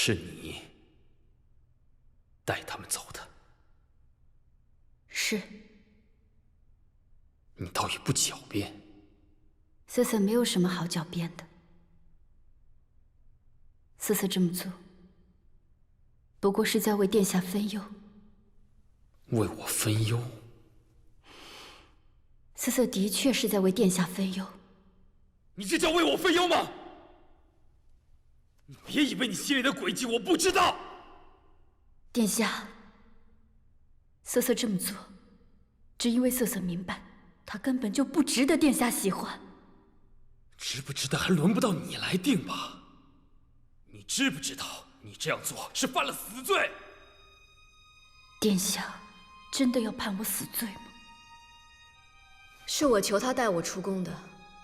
是你带他们走的。是。你倒也不狡辩。瑟瑟没有什么好狡辩的。瑟瑟这么做，不过是在为殿下分忧。为我分忧？瑟瑟的确是在为殿下分忧。你这叫为我分忧吗？你别以为你心里的诡计我不知道。殿下，瑟瑟这么做，只因为瑟瑟明白，她根本就不值得殿下喜欢。值不值得还轮不到你来定吧？你知不知道，你这样做是犯了死罪？殿下，真的要判我死罪吗？是我求他带我出宫的，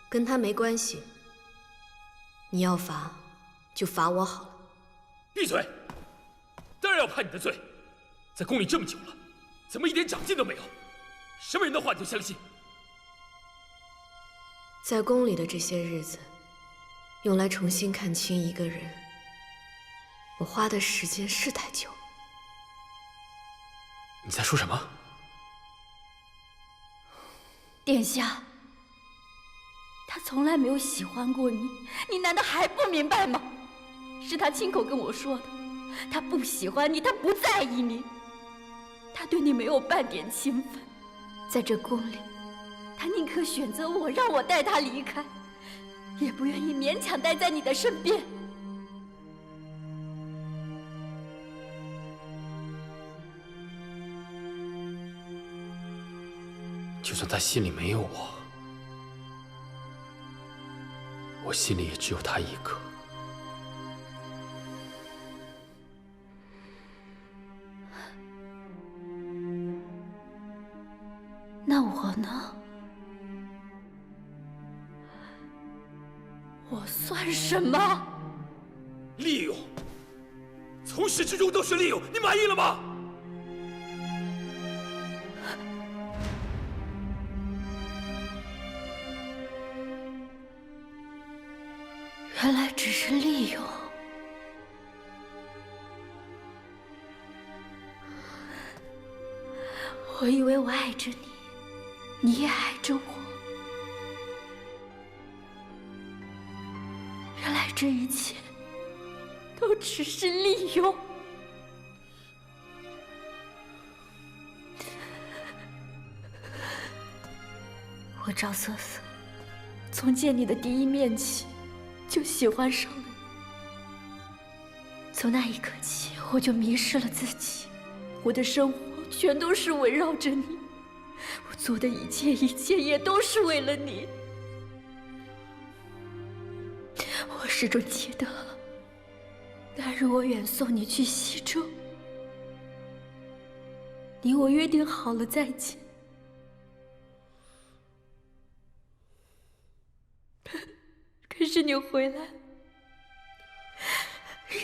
跟他没关系。你要罚，就罚我好了。闭嘴！当然要判你的罪。在宫里这么久了，怎么一点长进都没有？什么人的话你就相信？在宫里的这些日子，用来重新看清一个人，我花的时间是太久。你在说什么？殿下，他从来没有喜欢过你，你难道还不明白吗？是他亲口跟我说的，他不喜欢你，他不在意你，他对你没有半点情分。在这宫里，他宁可选择我，让我带他离开，也不愿意勉强待在你的身边。就算他心里没有我，我心里也只有他一个。那我呢？我算什么？利用，从始至终都是利用，你满意了吗？原来只是利用。我以为我爱着你，你也爱着我。原来这一切都只是利用。我赵瑟瑟，从见你的第一面起，就喜欢上了你。从那一刻起，我就迷失了自己，我的生活全都是围绕着你，我做的一切也都是为了你。我始终记得，那日我远送你去西周，你我约定好了再见。可是你回来，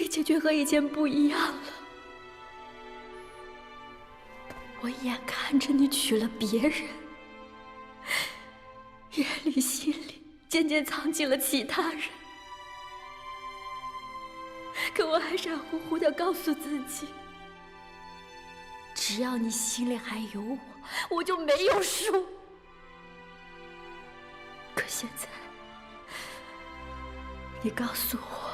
一切却和以前不一样了。我眼看着你娶了别人，眼里心里渐渐藏起了其他人，可我还傻乎乎地告诉自己，只要你心里还有我，我就没有输。可现在你告诉我，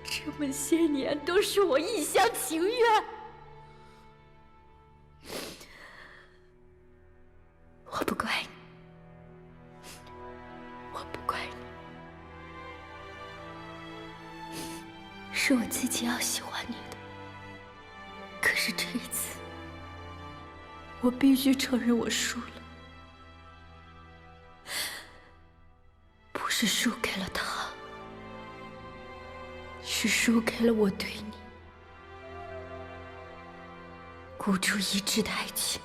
这么些年都是我一厢情愿。我不怪你，我不怪你，是我自己要喜欢你的。可是这一次，我必须承认我输了。不是输给了他，是输给了我对你孤注一掷的爱情。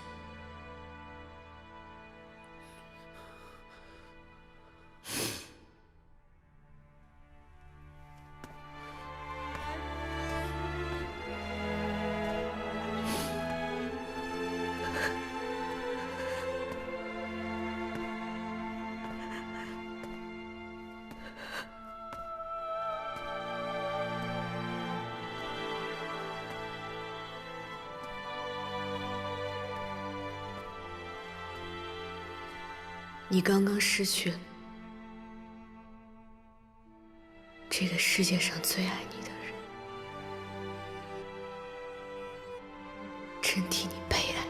你刚刚失去了这个世界上最爱你的人，真替你悲哀。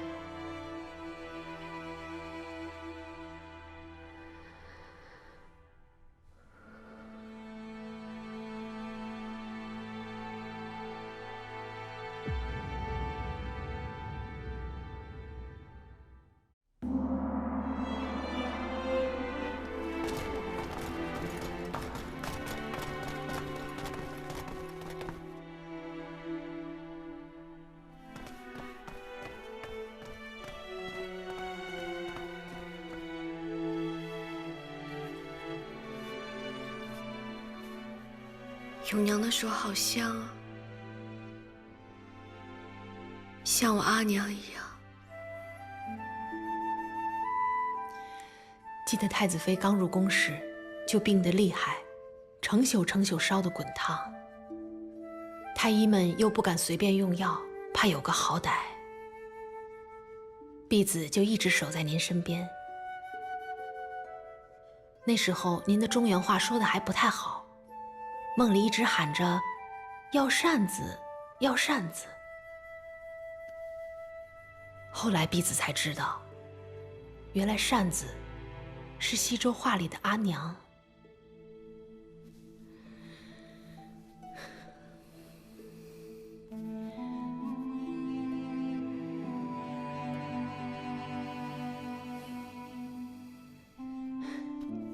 永娘的手好香啊，像我阿娘一样。记得太子妃刚入宫时就病得厉害，成宿成宿烧得滚烫。太医们又不敢随便用药，怕有个好歹。婢子就一直守在您身边。那时候您的中原话说得还不太好，梦里一直喊着要扇子，要扇子。后来婢子才知道，原来扇子是西周话里的阿娘。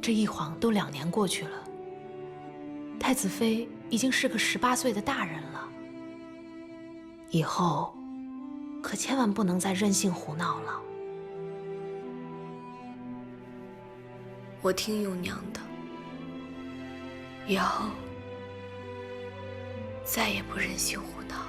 这一晃都2年过去了，太子妃已经是个18岁的大人了，以后可千万不能再任性胡闹了。我听永娘的，以后再也不任性胡闹了。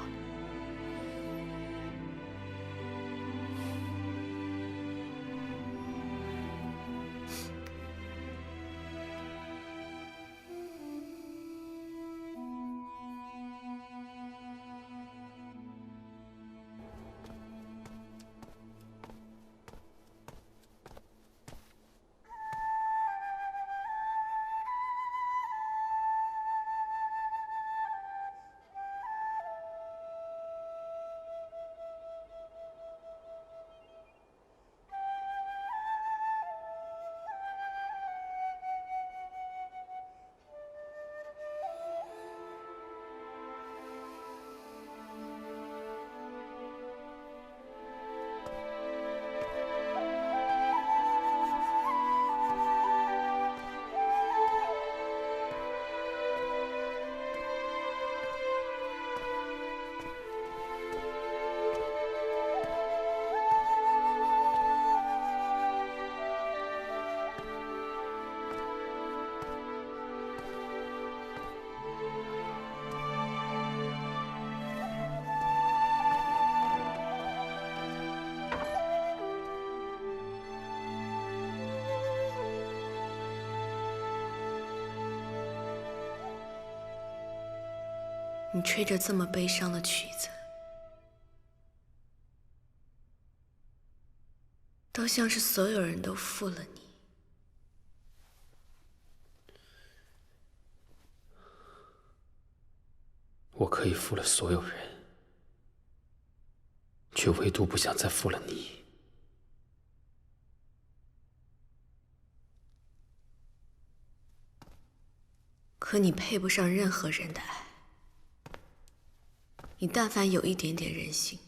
你吹着这么悲伤的曲子，都像是所有人都负了你。我可以负了所有人，却唯独不想再负了你。可你配不上任何人的爱。你但凡有一点点人性，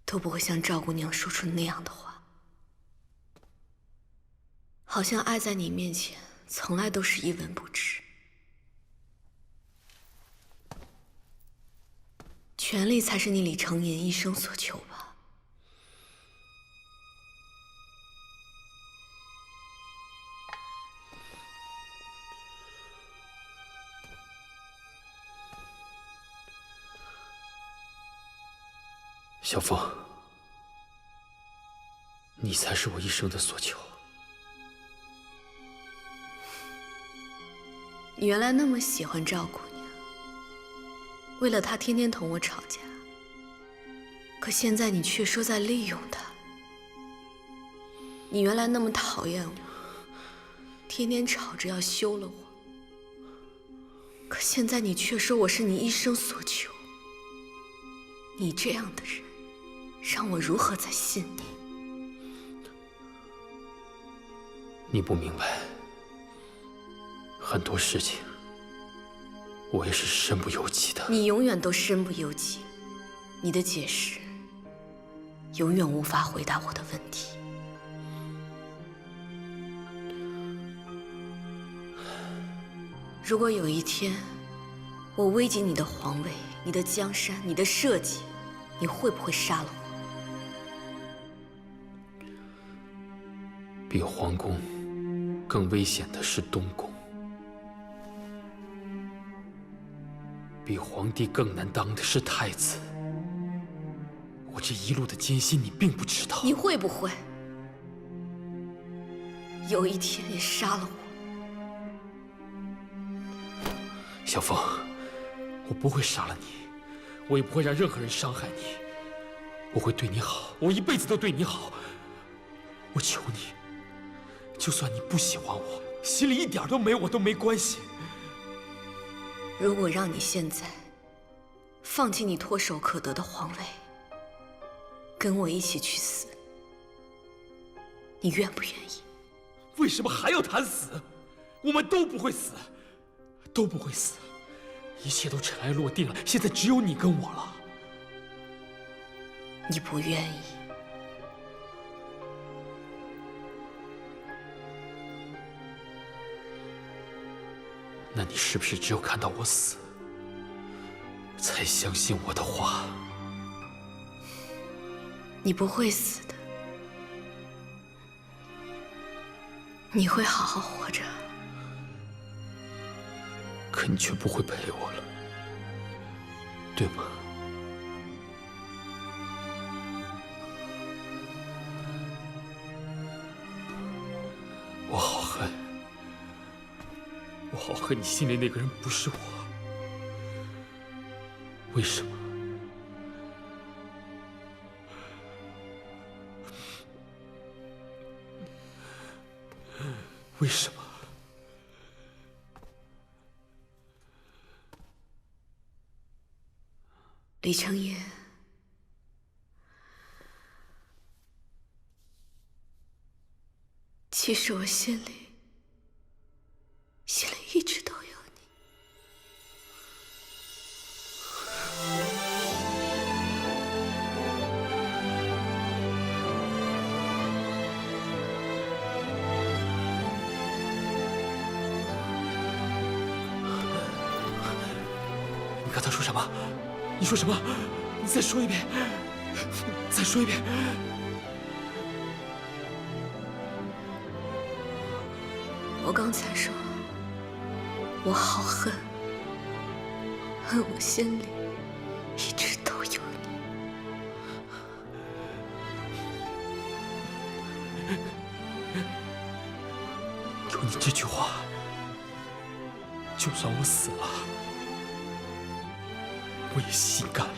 都不会像赵姑娘说出那样的话。好像爱在你面前，从来都是一文不值。权力才是你李承言一生所求吧？小凤，你才是我一生的所求。你原来那么喜欢赵姑娘，为了她天天同我吵架，可现在你却说在利用她。你原来那么讨厌我，天天吵着要休了我，可现在你却说我是你一生所求。你这样的人，让我如何再信你？你不明白，很多事情我也是身不由己的。你永远都身不由己，你的解释永远无法回答我的问题。如果有一天我危及你的皇位、你的江山、你的社稷，你会不会杀了我？比皇宫更危险的是东宫，比皇帝更难当的是太子。我这一路的艰辛，你并不知道。你会不会有一天也杀了我？小凤，我不会杀了你，我也不会让任何人伤害你，我会对你好，我一辈子都对你好。我求你，就算你不喜欢我，心里一点都没有我都没关系。如果让你现在放弃你唾手可得的皇位，跟我一起去死，你愿不愿意？为什么还要谈死？我们都不会死，都不会死，一切都尘埃落定了，现在只有你跟我了。你不愿意？那你是不是只有看到我死，才相信我的话？你不会死的，你会好好活着。可你却不会陪我了，对吗？我好恨，我好恨你心里那个人不是我。为什么？为什么？李成业，其实我心里一直都有你。你刚才说什么？你说什么？你再说一遍，再说一遍。我刚才说，我好恨，恨我心里一直都有你。有你这句话，就算我死了，我也心甘了。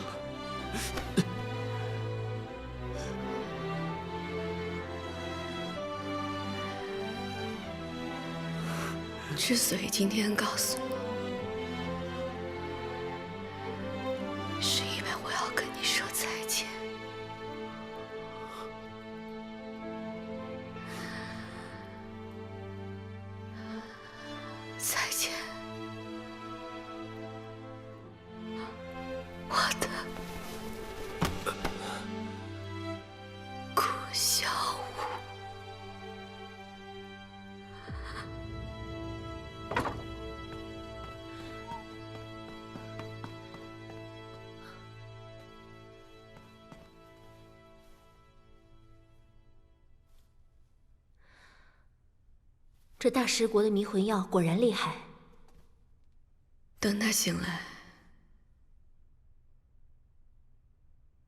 之所以今天告诉你，是因为我要跟你说再见。再见，我的顾小舞。这大食国的迷魂药果然厉害。等他醒来，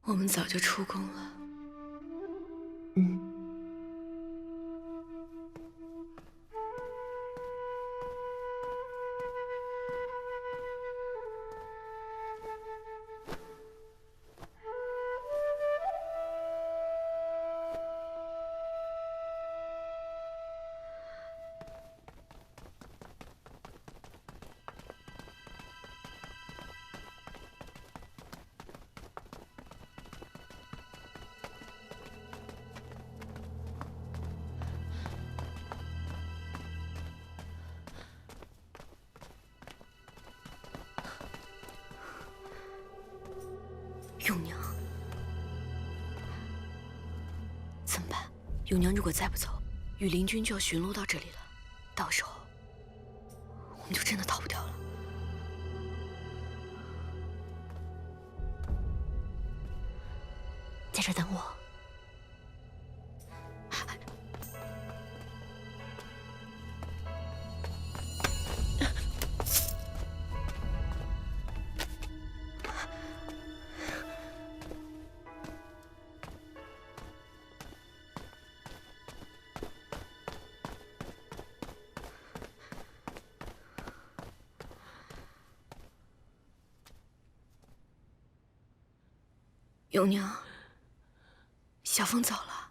我们早就出宫了。嗯。永娘，怎么办？永娘如果再不走，羽林军就要巡逻到这里了，到时候我们就真的逃不掉了。在这等我。永娘，小凤走了。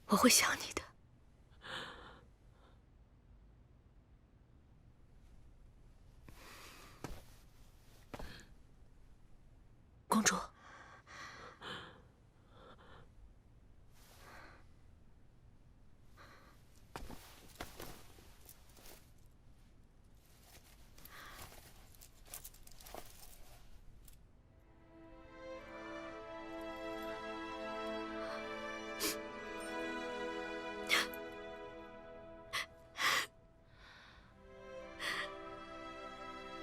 我会想你的。公主，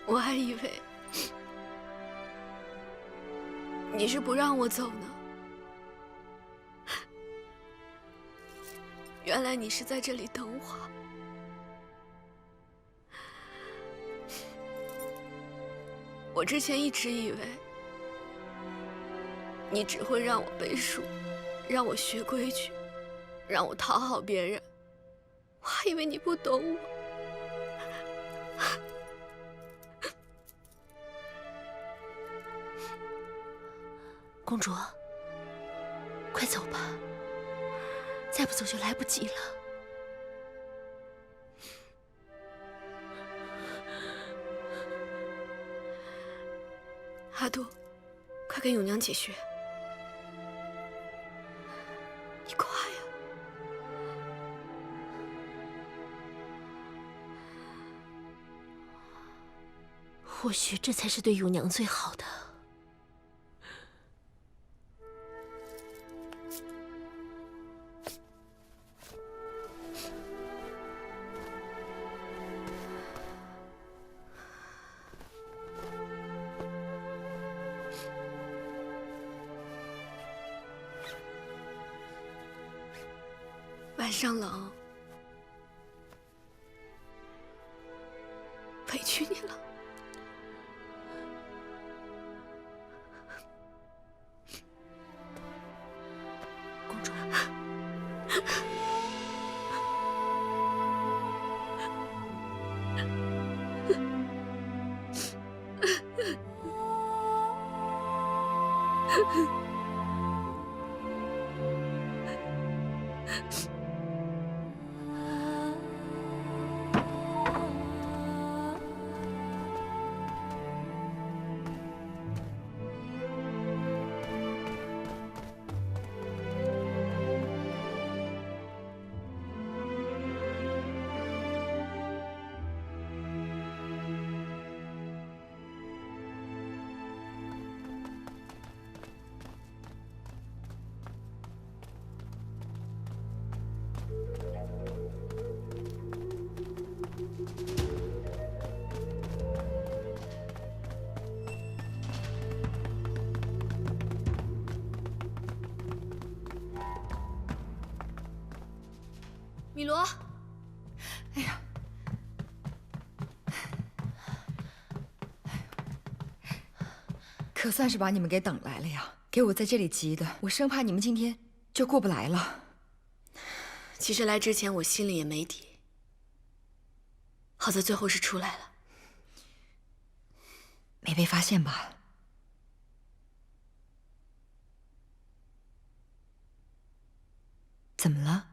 我还以为你是不让我走呢，原来你是在这里等我。我之前一直以为你只会让我背书，让我学规矩，让我讨好别人，我还以为你不懂我。公主，快走吧，再不走就来不及了。阿杜，快跟永娘解穴。你快呀！或许这才是对永娘最好的。晚上冷，委屈你了。公主，米罗，哎呀，可算是把你们给等来了呀！给我在这里急的，我生怕你们今天就过不来了。其实来之前我心里也没底，好在最后是出来了。没被发现吧？怎么了？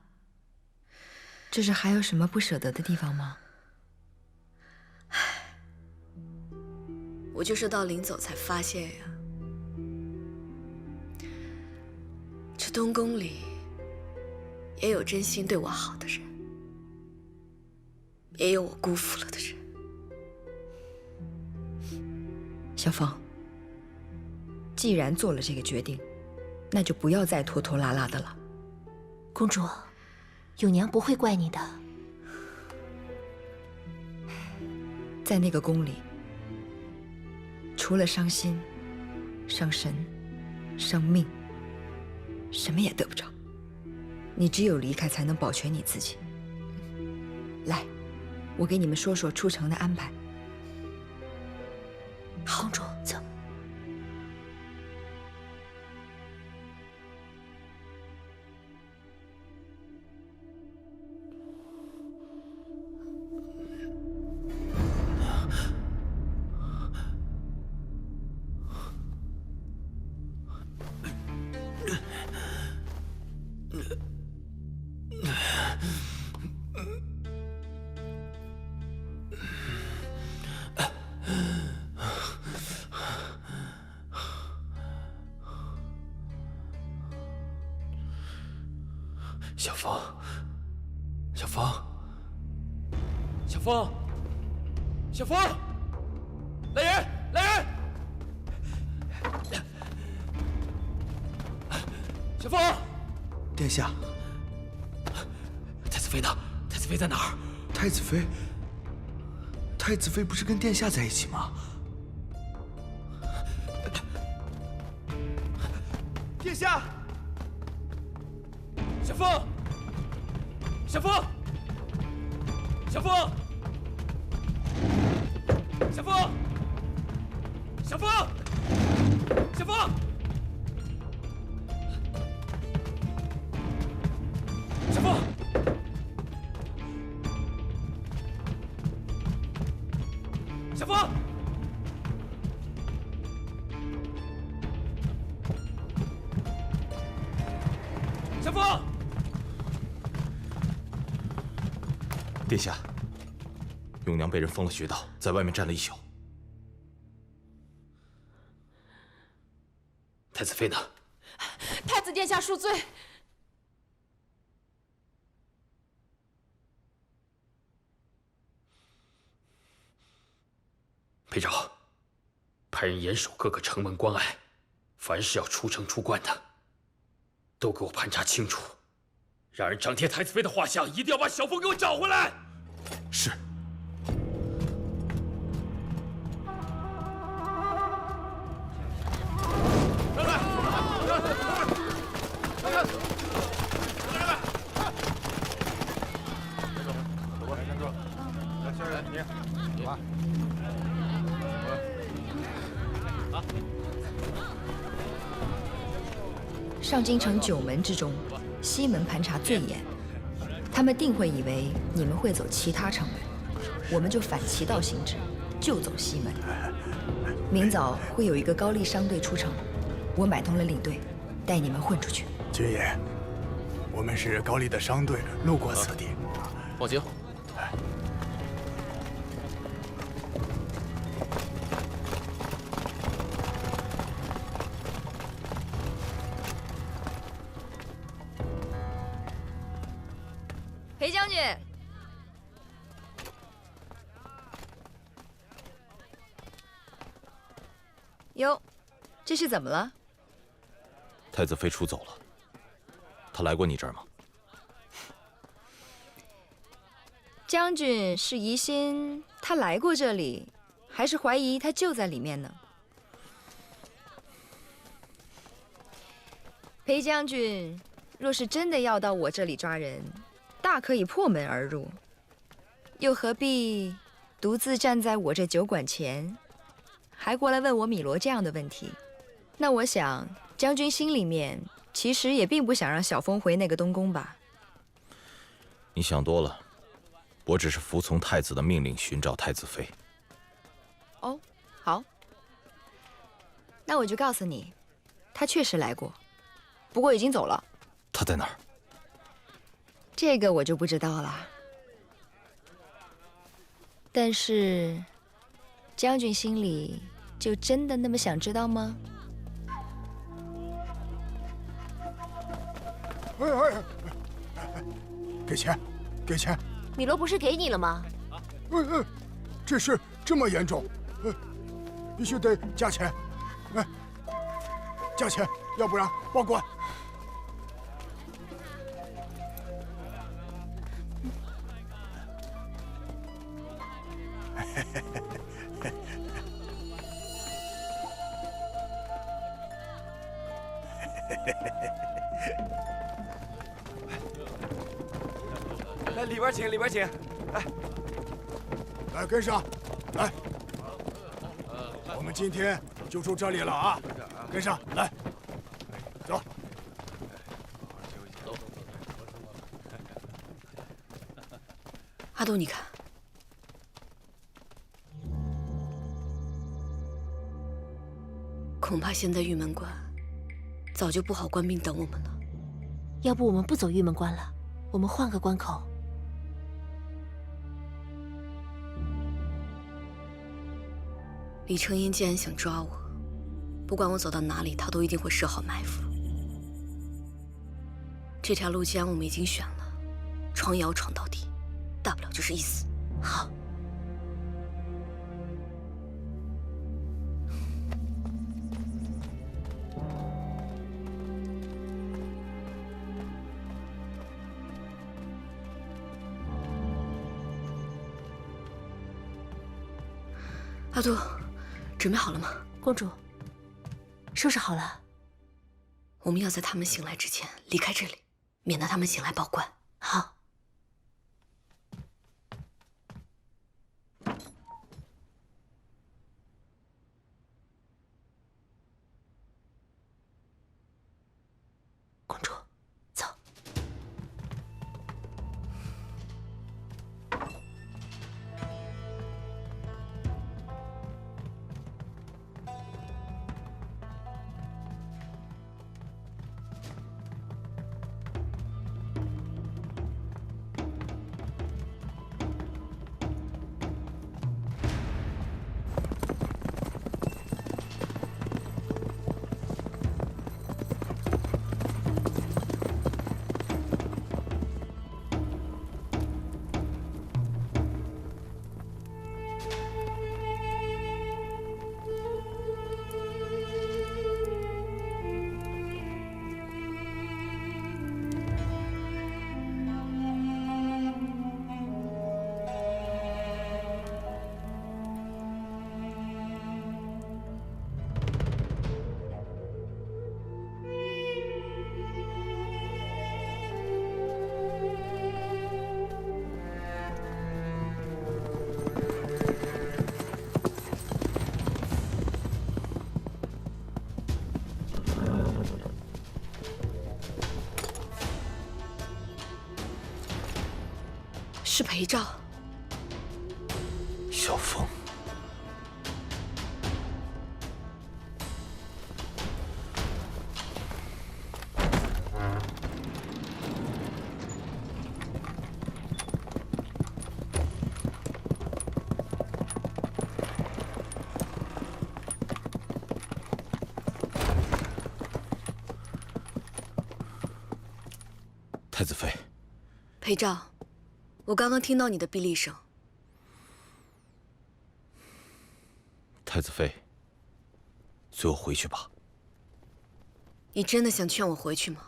这是还有什么不舍得的地方吗？我就是到临走才发现呀，这东宫里也有真心对我好的人，也有我辜负了的人。小芳，既然做了这个决定，那就不要再拖拖拉拉的了。公主，永娘不会怪你的。在那个宫里，除了伤心、伤神、伤命，什么也得不着。你只有离开，才能保全你自己。来，我给你们说说出城的安排。公主，走。小芳，小芳，小芳，小芳，来人，来人！小芳，殿下，太子妃呢？太子妃在哪儿？太子妃，太子妃不是跟殿下在一起吗？殿下，小凤，小凤，小凤，小凤，小凤，小凤，小凤，小凤。小凤，殿下，永娘被人封了穴道，在外面站了一宿。太子妃呢？太子殿下恕罪。裴昭，派人严守各个城门关隘，凡是要出城出关的，都给我盘查清楚，让人张贴太子妃的画像，一定要把小凤给我找回来。是。上京城9门之中，西门盘查最严，他们定会以为你们会走其他城门，我们就反其道行之，就走西门。明早会有一个高丽商队出城，我买通了领队，带你们混出去。军爷，我们是高丽的商队，路过此地。放行。裴将军，哟，这是怎么了？太子妃出走了，她来过你这儿吗？将军是疑心他来过这里，还是怀疑他就在里面呢？裴将军若是真的要到我这里抓人，大可以破门而入，又何必独自站在我这酒馆前，还过来问我米罗这样的问题？那我想，将军心里面其实也并不想让小凤回那个东宫吧？你想多了，我只是服从太子的命令，寻找太子妃。哦，好，那我就告诉你，他确实来过，不过已经走了。她在哪儿？这个我就不知道了。但是，将军心里就真的那么想知道吗？给钱，给钱！米罗不是给你了吗？这事这么严重，必须得加钱，加钱，要不然报官。来，里边请，里边请。来，来跟上，来，我们今天就住这里了啊！跟上来，走。阿东，你看，恐怕现在玉门关早就布好官兵等我们了。要不我们不走玉门关了，我们换个关口。李承言既然想抓我，不管我走到哪里，他都一定会设好埋伏。这条路既然我们已经选了，闯也要闯到底，大不了就是一死。好。阿杜，准备好了吗？公主，收拾好了。我们要在他们醒来之前离开这里，免得他们醒来报官。好。公主，走。是裴照。小凤，太子妃。裴照。我刚刚听到你的臂力声。太子妃，随我回去吧。你真的想劝我回去吗？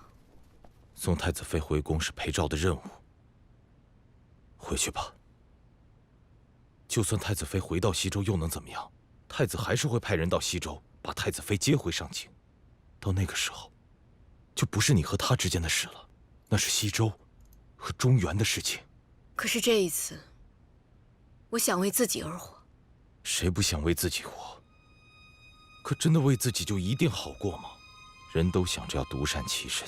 送太子妃回宫是裴照的任务。回去吧。就算太子妃回到西周又能怎么样？太子还是会派人到西周把太子妃接回上京。到那个时候，就不是你和他之间的事了，那是西周和中原的事情。可是这一次，我想为自己而活。谁不想为自己活？可真的为自己就一定好过吗？人都想着要独善其身，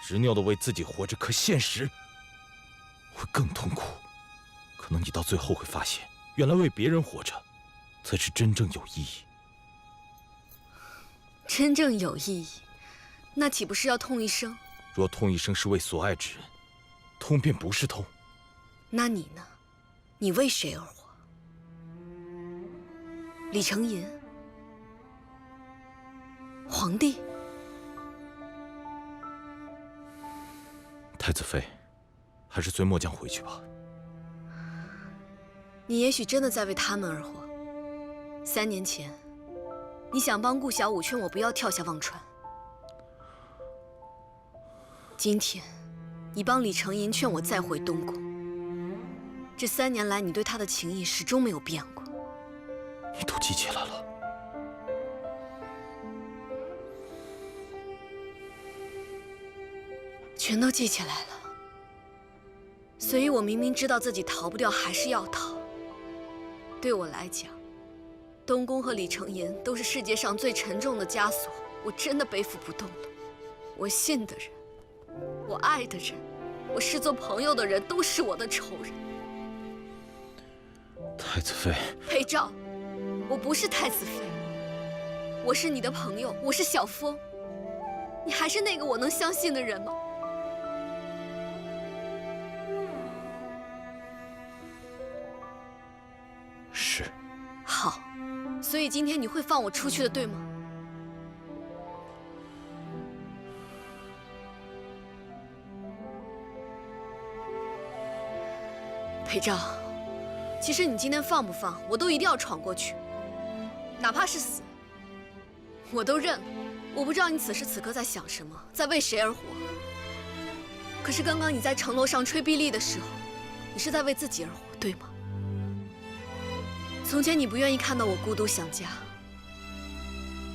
执拗的为自己活着，可现实会更痛苦。可能你到最后会发现，原来为别人活着，才是真正有意义。真正有意义，那岂不是要痛一生？若痛一生是为所爱之人，痛便不是痛。那你呢？你为谁而活？李承言，皇帝。太子妃，还是随末将回去吧。你也许真的在为他们而活。3年前，你想帮顾小五劝我不要跳下忘川。今天，你帮李承吟劝我再回东宫。这3年来，你对他的情谊始终没有变过。你都记起来了。全都记起来了。所以我明明知道自己逃不掉，还是要逃。对我来讲，东宫和李承吟都是世界上最沉重的枷锁，我真的背负不动了。我信的人，我爱的人，我视作朋友的人，都是我的仇人。太子妃，裴昭，我不是太子妃，我是你的朋友，我是小风。你还是那个我能相信的人吗？是。好，所以今天你会放我出去的，对吗？裴昭，其实你今天放不放，我都一定要闯过去，哪怕是死，我都认了。我不知道你此时此刻在想什么，在为谁而活。可是刚刚你在城楼上吹碧丽的时候，你是在为自己而活，对吗？从前你不愿意看到我孤独想家，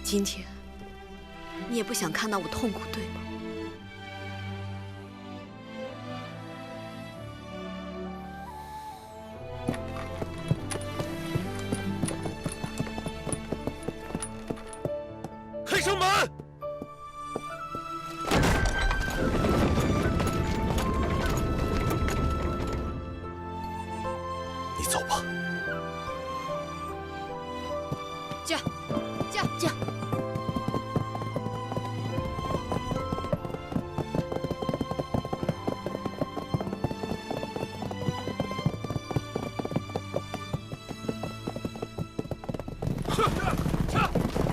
今天你也不想看到我痛苦，对吗？开城门！你走吧。驾，驾，驾！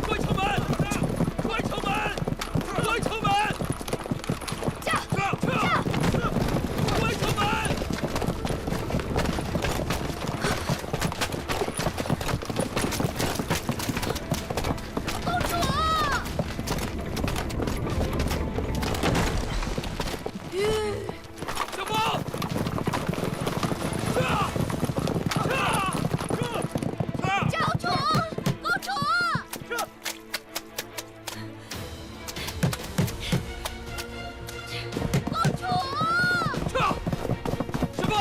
关城门！关城门！关城门！驾，驾！关城门！公主！小风！教主，公主！公主！什么？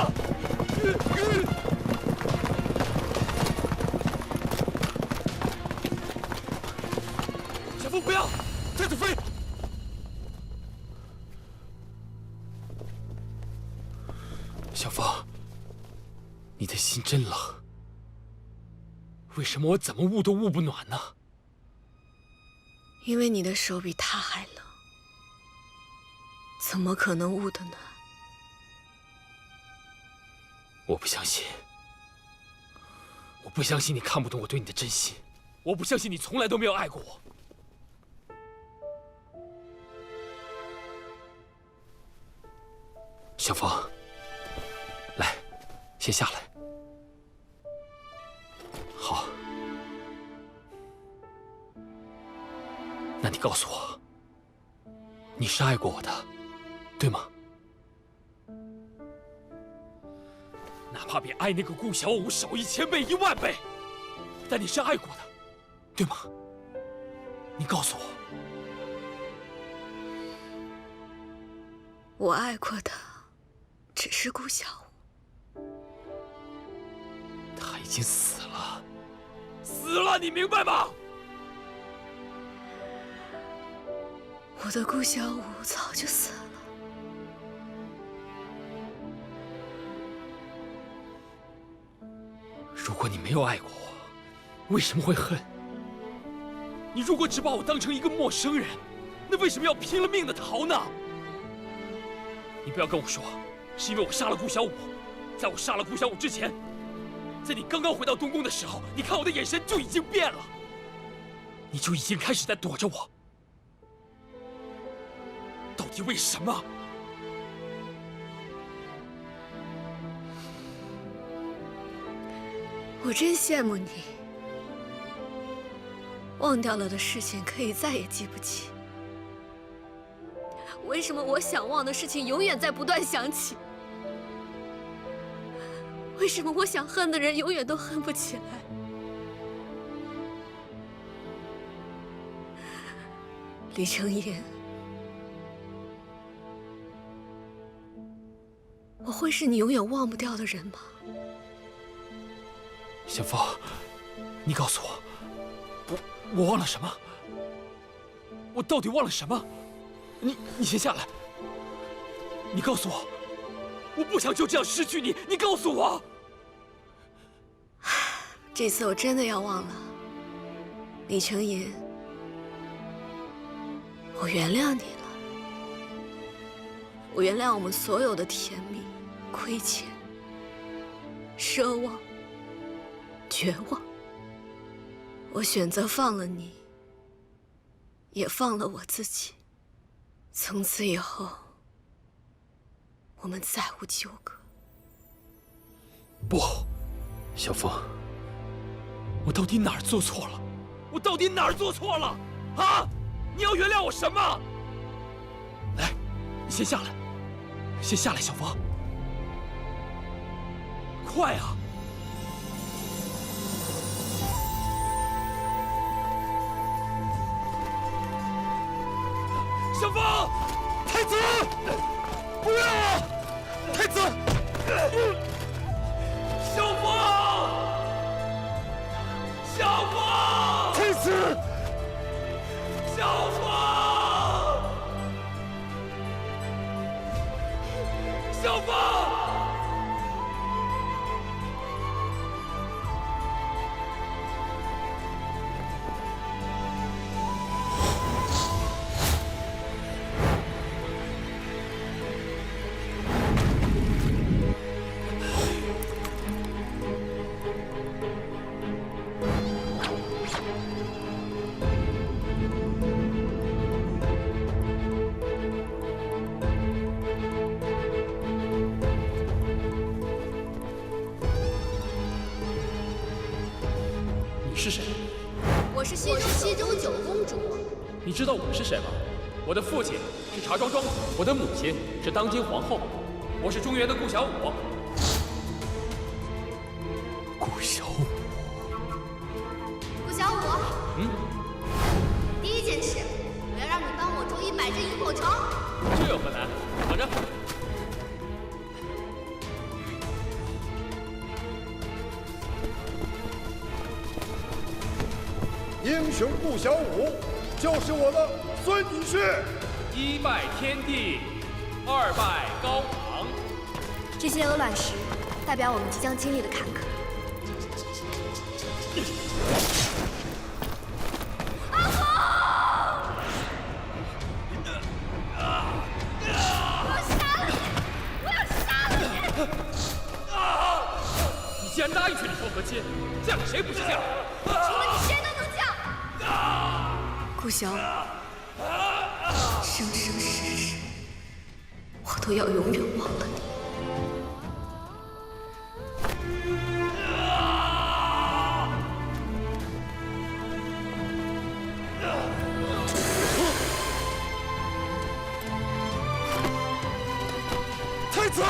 小风不要！太子妃！小风，你的心真冷。为什么我怎么捂都捂不暖呢？因为你的手比他还冷，怎么可能捂得暖？我不相信，我不相信你看不懂我对你的真心，我不相信你从来都没有爱过我。小风，来，先下来。好，那你告诉我，你是爱过我的，对吗？哪怕比爱那个顾小五少1000倍、10000倍，但你是爱过的，对吗？你告诉我，我爱过的只是顾小五。他已经死了，死了，你明白吗？我的顾小五早就死了。如果你没有爱过我，为什么会恨？你如果只把我当成一个陌生人，那为什么要拼了命的逃呢？你不要跟我说，是因为我杀了顾小五。在我杀了顾小五之前，在你刚刚回到东宫的时候，你看我的眼神就已经变了，你就已经开始在躲着我。到底为什么？我真羡慕你，忘掉了的事情可以再也记不起。为什么我想忘的事情永远在不断想起？为什么我想恨的人永远都恨不起来？李承言，我会是你永远忘不掉的人吗？小凤，你告诉我，我忘了什么？我到底忘了什么？你先下来，你告诉我，我不想就这样失去你，你告诉我。这次我真的要忘了，李承言，我原谅你了，我原谅我们所有的甜蜜、亏欠、奢望、绝望。我选择放了你，也放了我自己。从此以后，我们再无纠葛。不，小凤，我到底哪儿做错了？我到底哪儿做错了？啊！你要原谅我什么？来，你先下来，先下来，小凤，快啊！小凤，太子，不要啊！太子，小凤，小凤，太子，小凤，小凤。你是谁？我是西周九公主。你知道我是谁吗？我的父亲是茶庄庄主，我的母亲是当今皇后，我是中原的顾小五。顾小五，顾小五，第一件事，我要让你帮我周瑜摆阵萤火虫。这有何难？等着。英雄顾小五就是我的孙女婿。一拜天地，二拜高堂。这些鹅卵石代表我们即将经历的坎坷。你既然答应娶李凤和亲，嫁给谁不是嫁？除了你，谁都能嫁。顾小五，生生世世，我都要永远忘了你。太子！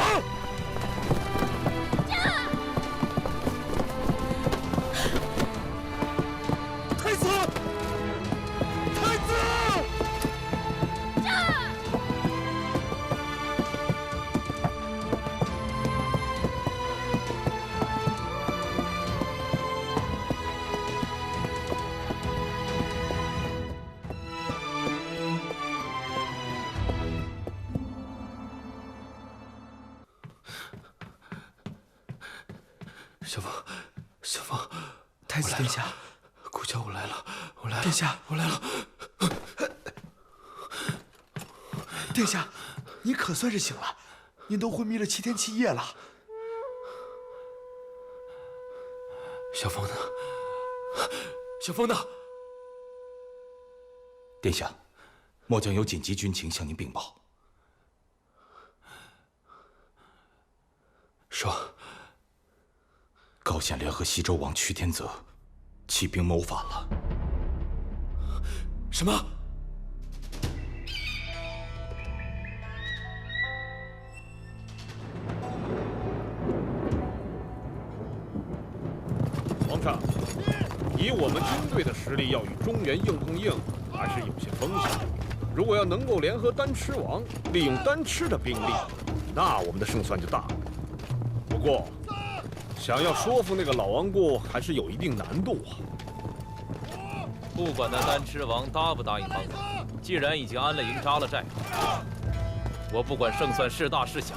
太子！太子！小凤，小凤，太子殿下，顾小五来了，我来了，殿下，我来了。殿下，您可算是醒了，您都昏迷了7天7夜了。小凤呢？小凤呢？殿下，末将有紧急军情向您禀报。说。高显联合西周王屈天泽起兵谋反了。什么？皇上，以我们军队的实力，要与中原硬碰硬，还是有些风险。如果要能够联合丹翅王，利用丹翅的兵力，那我们的胜算就大了。不过，想要说服那个老顽固，还是有一定难度啊。不管那丹翅王答不答应帮咱，既然已经安了营、扎了寨，我不管胜算是大是小，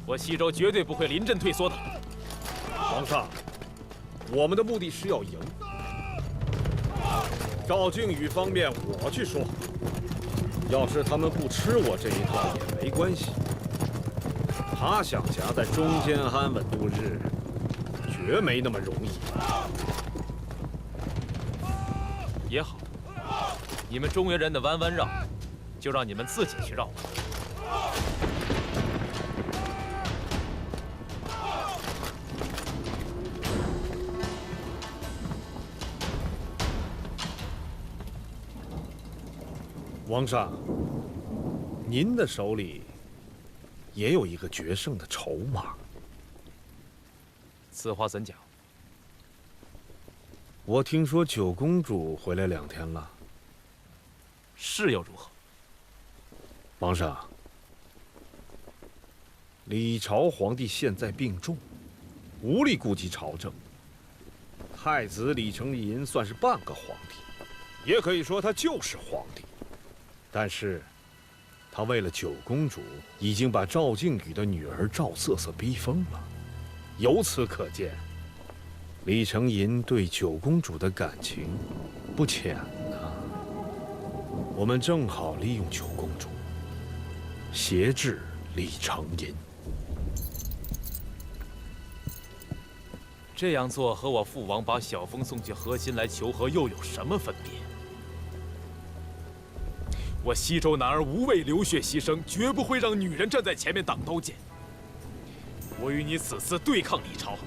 我西周绝对不会临阵退缩的。皇上，我们的目的是要赢。赵靖宇方面，我去说。要是他们不吃我这一套也没关系。他想夹在中间安稳度日，绝没那么容易。也好，你们中原人的弯弯绕，就让你们自己去绕吧。皇上，您的手里也有一个决胜的筹码。此话怎讲？我听说九公主回来2天了。是又如何？皇上，李朝皇帝现在病重，无力顾及朝政。太子李成寅算是半个皇帝，也可以说他就是皇帝。但是，他为了九公主，已经把赵靖宇的女儿赵瑟瑟逼疯了。由此可见，李成寅对九公主的感情不浅呐。我们正好利用九公主，挟制李成寅。这样做和我父王把小风送去河心来求和又有什么分别？我西周男儿无畏流血牺牲，绝不会让女人站在前面挡刀剑。我与你此次对抗李朝，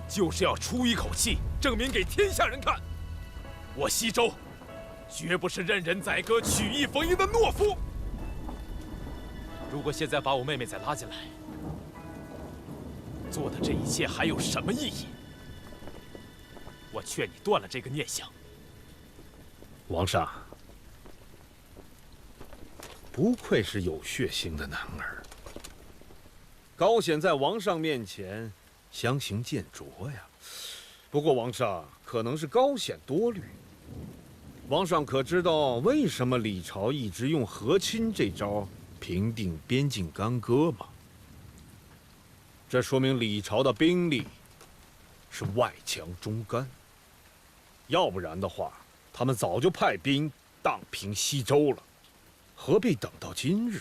就是要出一口气，证明给天下人看，我西周绝不是任人宰割、曲意逢迎的懦夫。如果现在把我妹妹再拉进来，做的这一切还有什么意义？我劝你断了这个念想。皇上，不愧是有血性的男儿。高显在王上面前相形见拙呀。不过王上可能是高显多虑。王上可知道为什么李朝一直用和亲这招平定边境干戈吗？这说明李朝的兵力是外强中干。要不然的话，他们早就派兵荡平西周了，何必等到今日？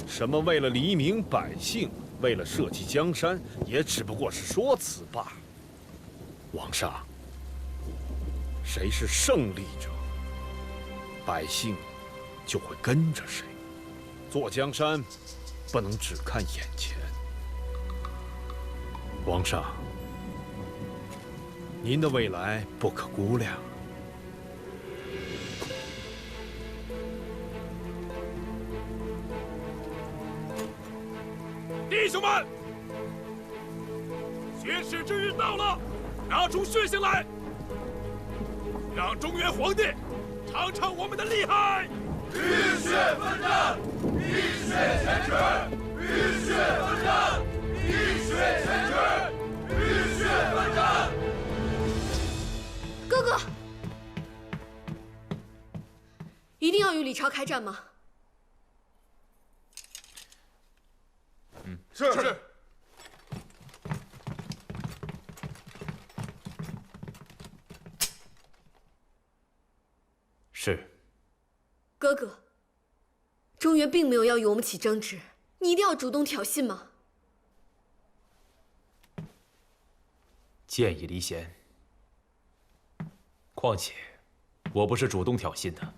什么为了黎民百姓，为了社稷江山，也只不过是说辞罢了。皇上，谁是胜利者，百姓就会跟着谁。做江山，不能只看眼前。皇上，您的未来不可估量。弟兄们，血耻之日到了，拿出血性来，让中原皇帝尝尝我们的厉害！浴血奋战，浴血前耻！浴血奋战，浴血前耻！浴血奋战！哥哥，一定要与李朝开战吗？是。是。哥哥，中原并没有要与我们起争执，你一定要主动挑衅吗？建议离贤。况且，我不是主动挑衅的，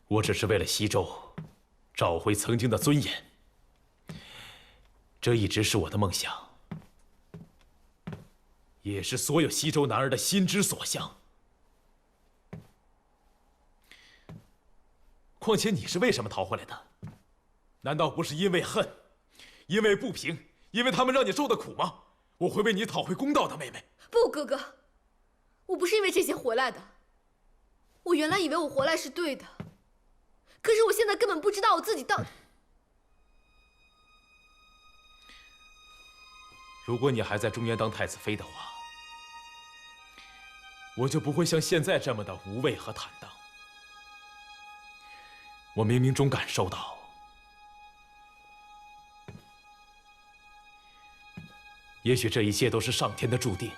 我只是为了西周找回曾经的尊严。这一直是我的梦想，也是所有西周男儿的心之所向。况且你是为什么逃回来的？难道不是因为恨，因为不平，因为他们让你受的苦吗？我会为你讨回公道的，妹妹。不，哥哥，我不是因为这些回来的。我原来以为我回来是对的，可是我现在根本不知道我自己到底……如果你还在中原当太子妃的话，我就不会像现在这么的无畏和坦荡。我冥冥中感受到，也许这一切都是上天的注定。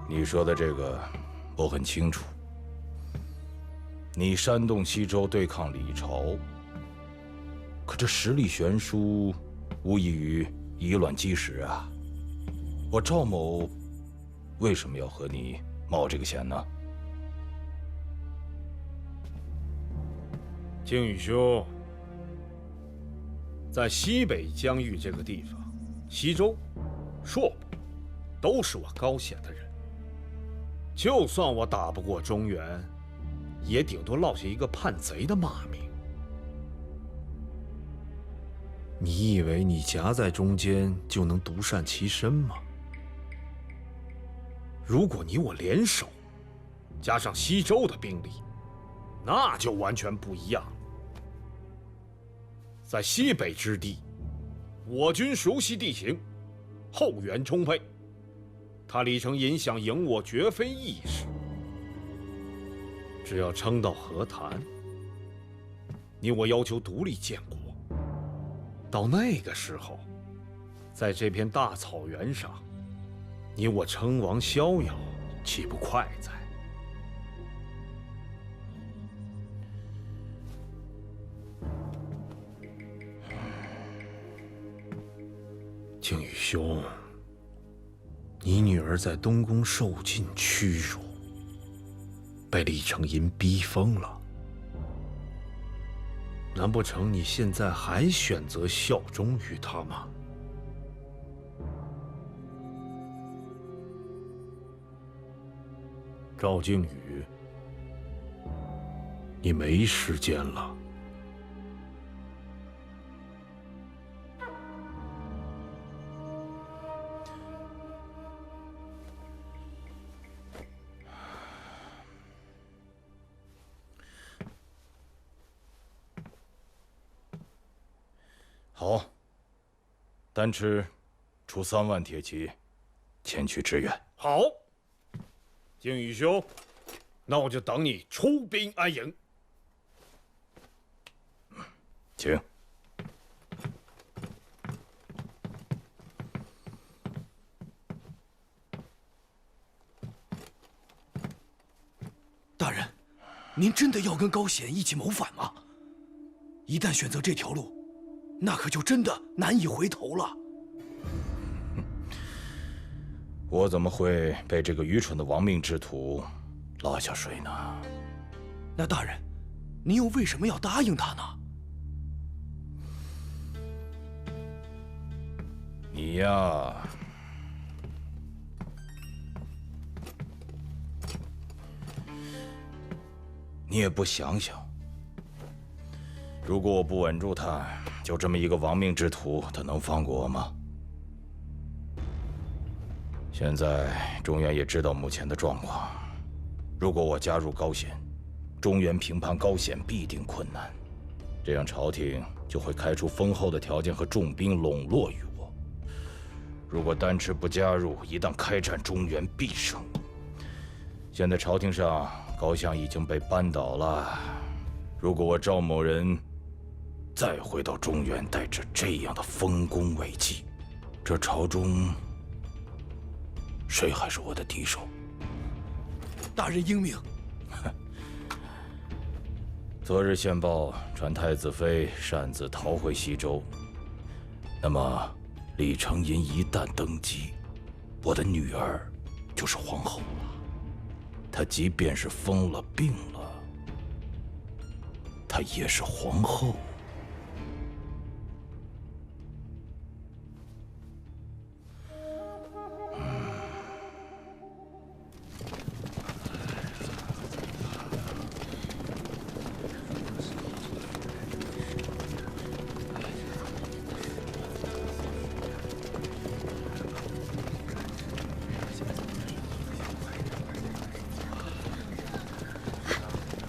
你说的这个，我很清楚。你煽动西周对抗李朝，可这实力悬殊，无异于以卵击石啊！我赵某为什么要和你冒这个险呢？靖宇兄，在西北疆域这个地方，西周、朔部都是我高显的人。就算我打不过中原，也顶多落下一个叛贼的骂名。你以为你夹在中间就能独善其身吗？如果你我联手，加上西周的兵力，那就完全不一样了。在西北之地，我军熟悉地形，后援充沛。他李承寅想赢我，绝非易事。只要撑到和谈，你我要求独立建国。到那个时候，在这片大草原上，你我称王逍遥，岂不快哉？靖宇兄，你女儿在东宫受尽屈辱，被李承寅逼疯了。难不成你现在还选择效忠于他吗？赵靖宇，你没时间了。好，丹赤出3万铁骑，前去支援。好，靖宇兄，那我就等你出兵安营。请。大人，您真的要跟高显一起谋反吗？一旦选择这条路，那可就真的难以回头了。我怎么会被这个愚蠢的亡命之徒拉下水呢？那大人，您又为什么要答应他呢？你呀，你也不想想，如果我不稳住他，就这么一个亡命之徒，他能放过我吗？现在中原也知道目前的状况，如果我加入高显，中原平叛高显必定困难，这样朝廷就会开出丰厚的条件和重兵笼络于我。如果丹赤不加入，一旦开战，中原必胜。现在朝廷上高相已经被扳倒了，如果我赵某人再回到中原，带着这样的丰功伟绩，这朝中谁还是我的敌手？大人英明。昨日线报传太子妃擅自逃回西周，那么李承寅一旦登基，我的女儿就是皇后了。她即便是疯了病了，她她也是皇后。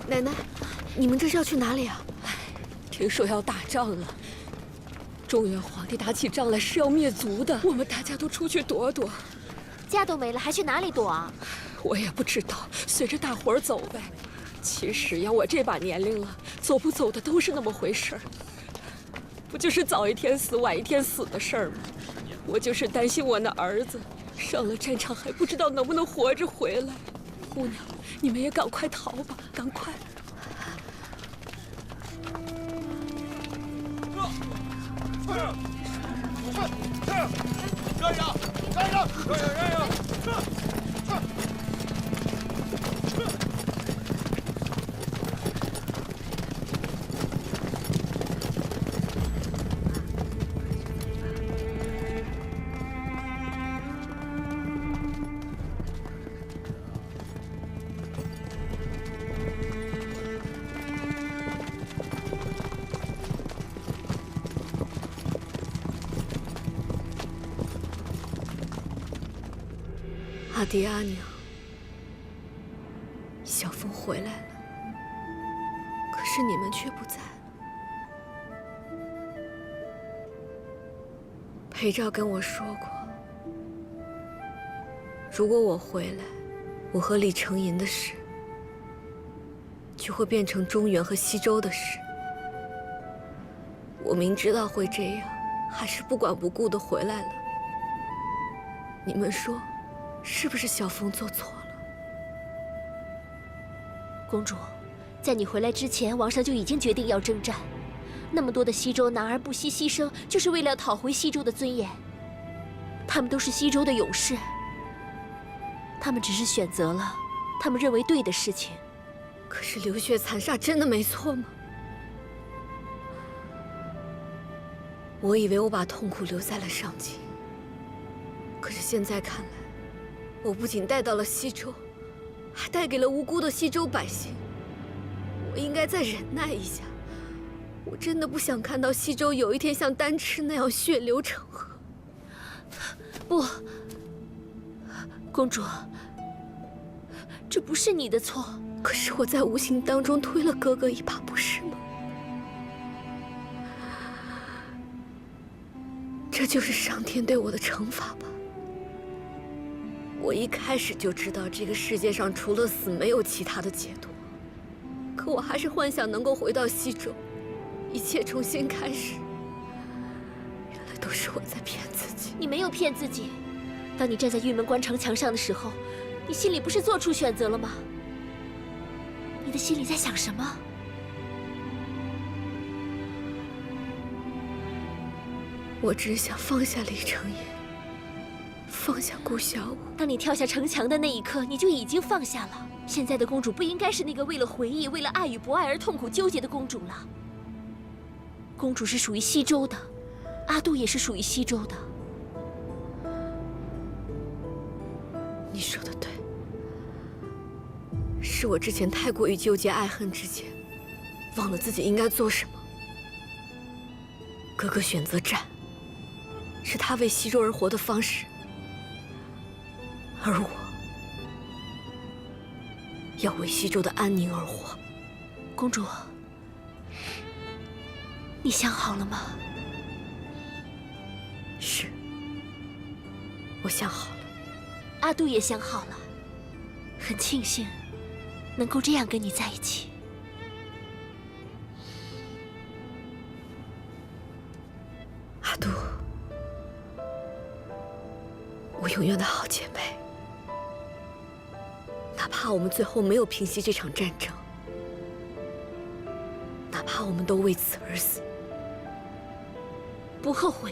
奶奶，你们这是要去哪里啊？听说要打仗了，中原皇帝打起仗来是要灭族的，我们大家都出去躲躲。家都没了，还去哪里躲啊？我也不知道，随着大伙儿走呗。其实呀，我这把年龄了，走不走的都是那么回事儿，不就是早一天死晚一天死的事儿吗？我就是担心我那儿子上了战场还不知道能不能活着回来。姑娘，你们也赶快逃吧，赶快！让让！让让！让让！阿爹阿娘，小凤回来了，可是你们却不在。裴照跟我说过，如果我回来，我和李成银的事就会变成中原和西周的事。我明知道会这样，还是不管不顾的回来了。你们说？是不是小凤做错了？公主，在你回来之前，王上就已经决定要征战。那么多的西周男儿不惜牺牲，就是为了讨回西周的尊严。他们都是西周的勇士，他们只是选择了他们认为对的事情。可是流血残杀真的没错吗？我以为我把痛苦留在了上京，可是现在看来，我不仅带到了西周，还带给了无辜的西周百姓。我应该再忍耐一下。我真的不想看到西周有一天像丹赤那样血流成河。不，公主，这不是你的错。可是我在无形当中推了哥哥一把，不是吗？这就是上天对我的惩罚吧。我一开始就知道这个世界上除了死没有其他的解脱，可我还是幻想能够回到西周，一切重新开始。原来都是我在骗自己。你没有骗自己。当你站在玉门关城墙上的时候，你心里不是做出选择了吗？你的心里在想什么？我只想放下李成业，放下顾小舞。当你跳下城墙的那一刻，你就已经放下了。现在的公主不应该是那个为了回忆、为了爱与不爱而痛苦纠结的公主了。公主是属于西周的，阿杜也是属于西周的。你说的对，是我之前太过于纠结爱恨之间，忘了自己应该做什么。哥哥选择战，是他为西周而活的方式，而我要为西周的安宁而活。公主，你想好了吗？是，我想好了。阿杜也想好了，很庆幸能够这样跟你在一起。阿杜，我永远的好姐妹。哪怕我们最后没有平息这场战争，哪怕我们都为此而死，不后悔。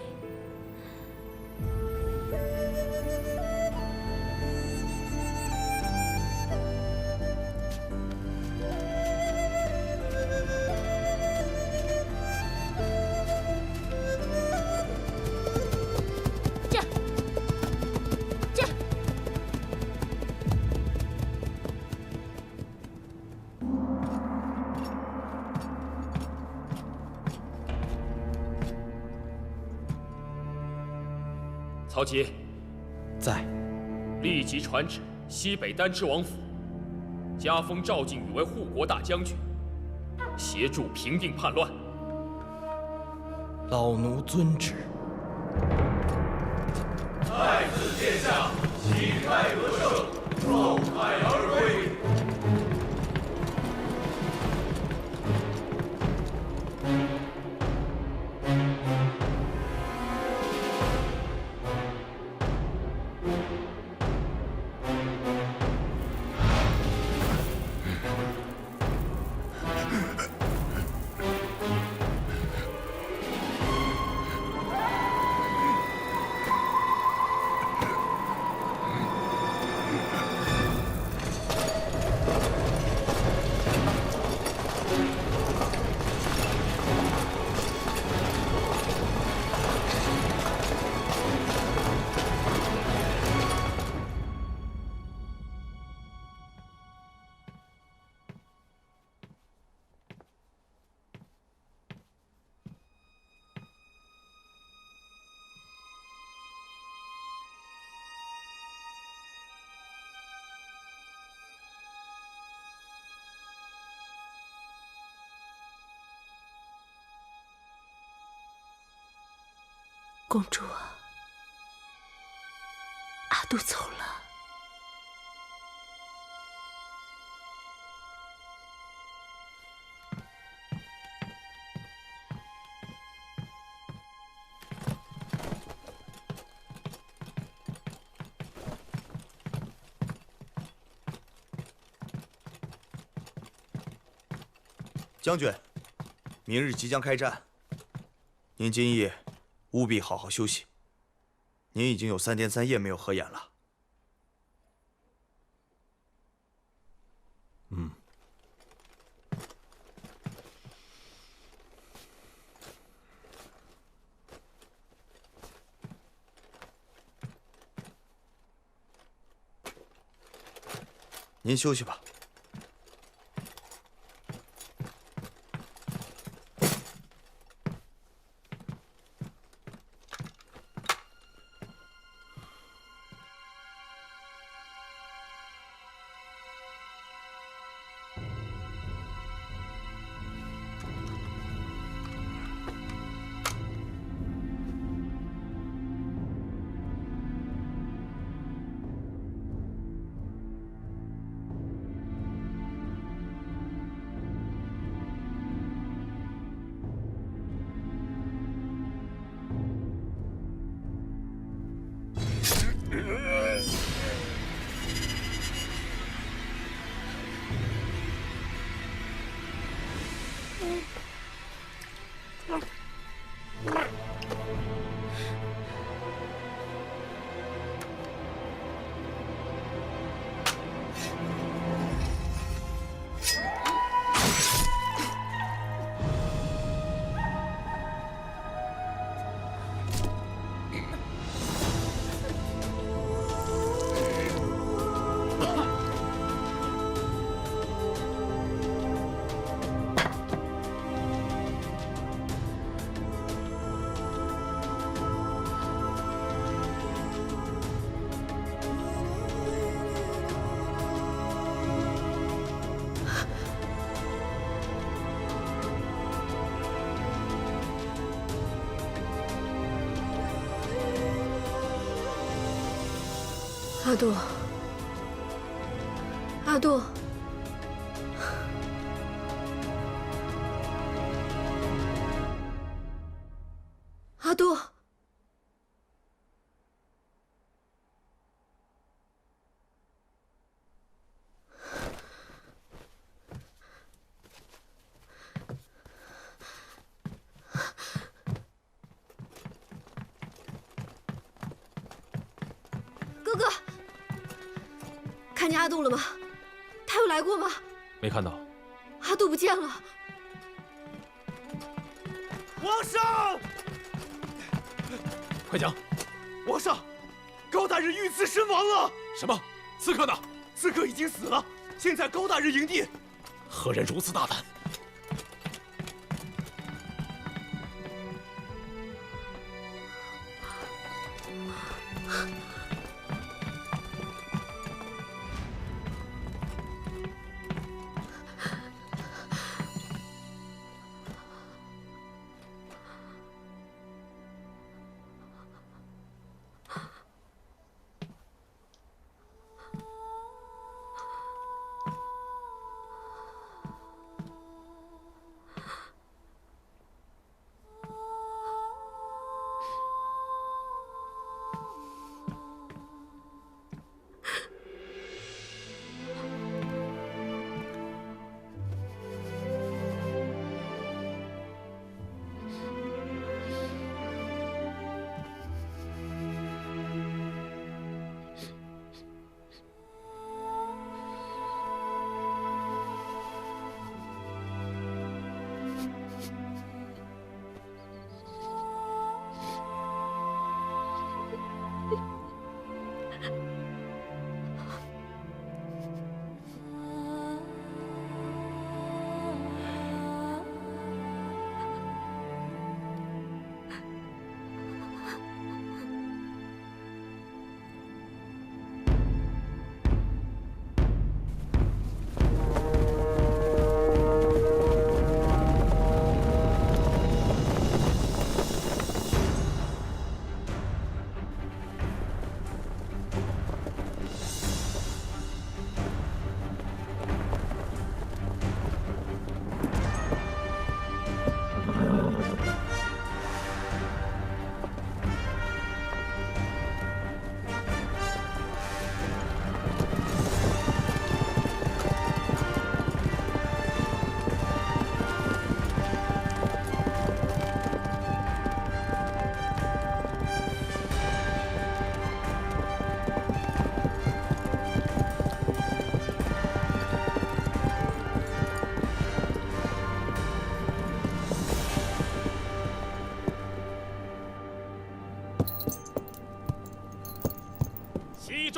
曹节在，立即传旨西北丹支王府，加封赵靖宇为护国大将军，协助平定叛乱。老奴遵旨。太子殿下，旗开得胜，绕海而归。公主啊，阿杜走了。将军，明日即将开战，您今夜务必好好休息。您已经有3天3夜没有合眼了。您休息吧。阿杜，阿杜，阿杜，哥哥。看见阿杜了吗？他有来过吗？没看到。阿杜不见了。皇上，快讲！皇上，高大人遇刺身亡了。什么？刺客呢？刺客已经死了，现在高大人营地。何人如此大胆？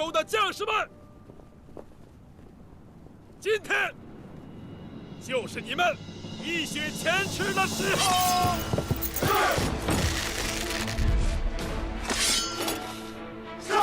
州的将士们，今天就是你们一雪前耻的时候！是！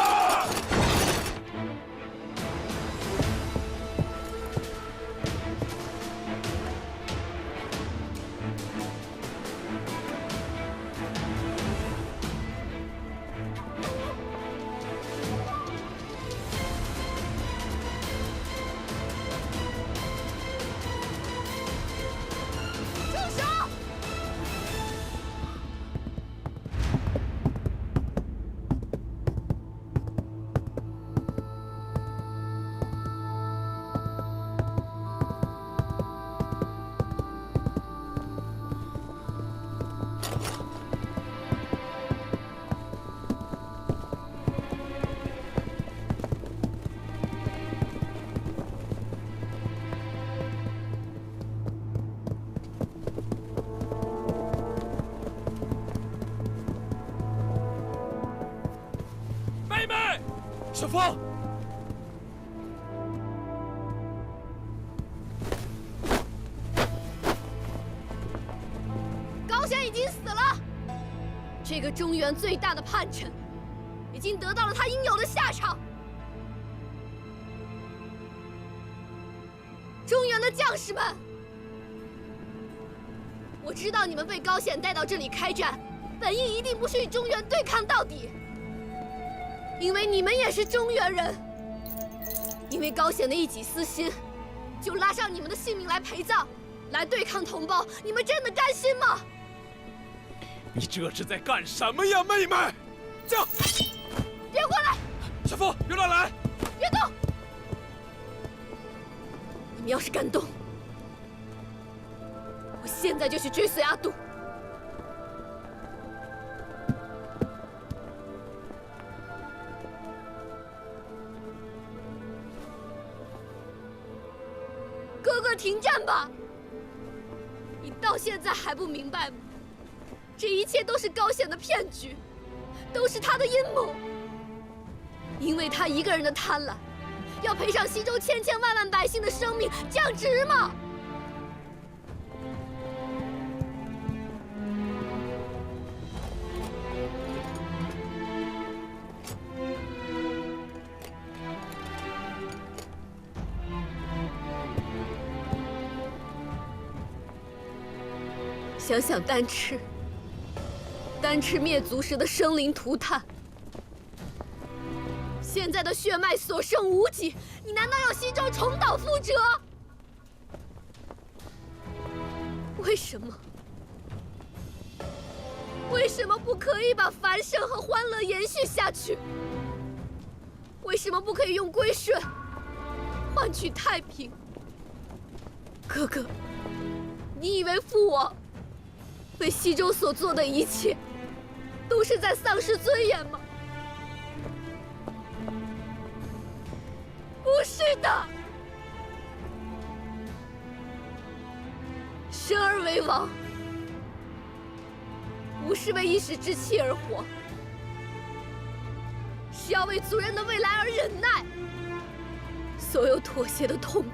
小凤，高显已经死了，这个中原最大的叛臣，已经得到了他应有的下场。中原的将士们，我知道你们被高显带到这里开战，本意一定不是与中原对抗到底。 因为你们也是中原人，因为高显的一己私心，就拉上你们的性命来陪葬，来对抗同胞，你们真的甘心吗？你这是在干什么呀，妹妹？驾！别过来！小凤，别乱来！别动！你们要是敢动，我现在就去追随阿杜。 哥哥，停战吧！你到现在还不明白吗？这一切都是高显的骗局，都是他的阴谋。因为他一个人的贪婪，要赔上西周千千万万百姓的生命，这样值吗？想想丹赤灭族时的生灵涂炭，现在的血脉所剩无几，你难道要西周重蹈覆辙？为什么？为什么不可以把繁盛和欢乐延续下去？为什么不可以用归顺换取太平？哥哥，你以为父王 为西周所做的一切，都是在丧失尊严吗？不是的，生而为王，不是为一时之气而活，是要为族人的未来而忍耐。所有妥协的痛苦。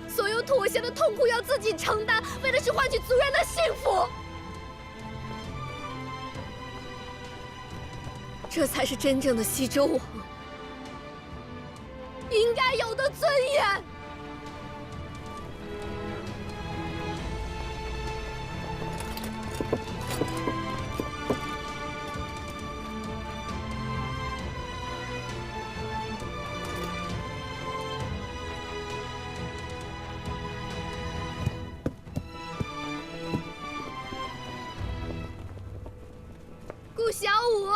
所有妥协的痛苦要自己承担，为的是换取族人的幸福。这才是真正的西周王应该有的尊严。顾小五，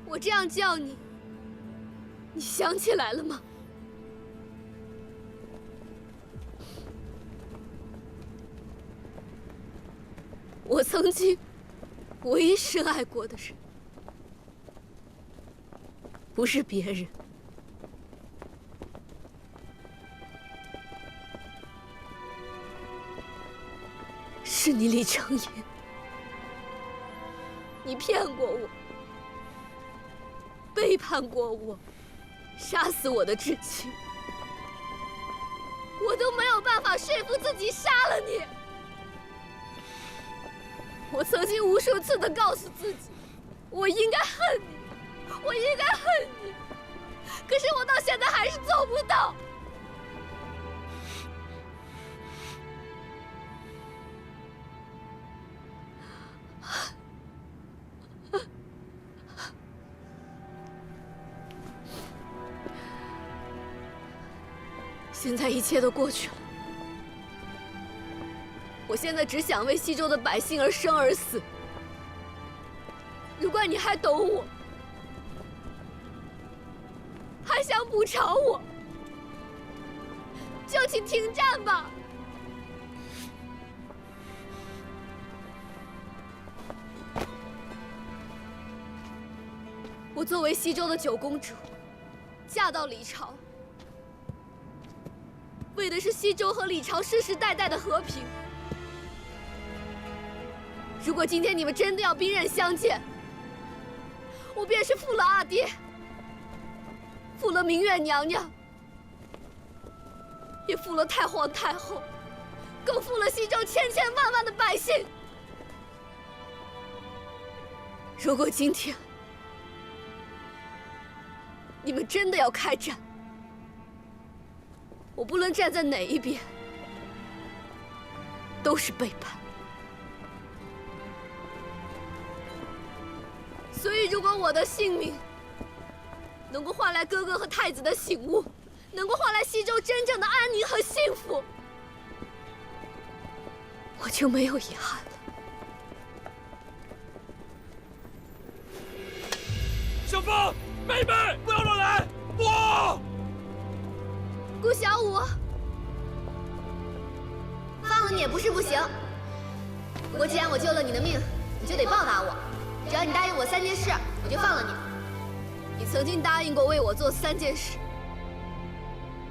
我这样叫你，你想起来了吗？我曾经唯一深爱过的人，不是别人，是你李成言。你骗过我，背叛过我，杀死我的至亲，我都没有办法说服自己杀了你。我曾经无数次的告诉自己，我应该恨你，我应该恨你，可是我到现在还是做不到。现在一切都过去了，我现在只想为西周的百姓而生而死。如果你还懂我，还想补偿我，就请停战吧。我作为西周的九公主，嫁到李朝，为的是西周和李朝世世代代的和平。如果今天你们真的要兵刃相见，我便是负了阿爹，负了明月娘娘，也负了太皇太后，更负了西周千千万万的百姓。如果今天你们真的要开战，我不论站在哪一边，都是背叛。所以，如果我的性命能够换来哥哥和太子的醒悟，能够换来西周真正的安宁和幸福，我就没有遗憾了。小凤，妹妹，不要乱来！不！顾小五，放了你也不是不行。不过既然我救了你的命，你就得报答我。只要你答应我3件事，我就放了你。你曾经答应过为我做3件事，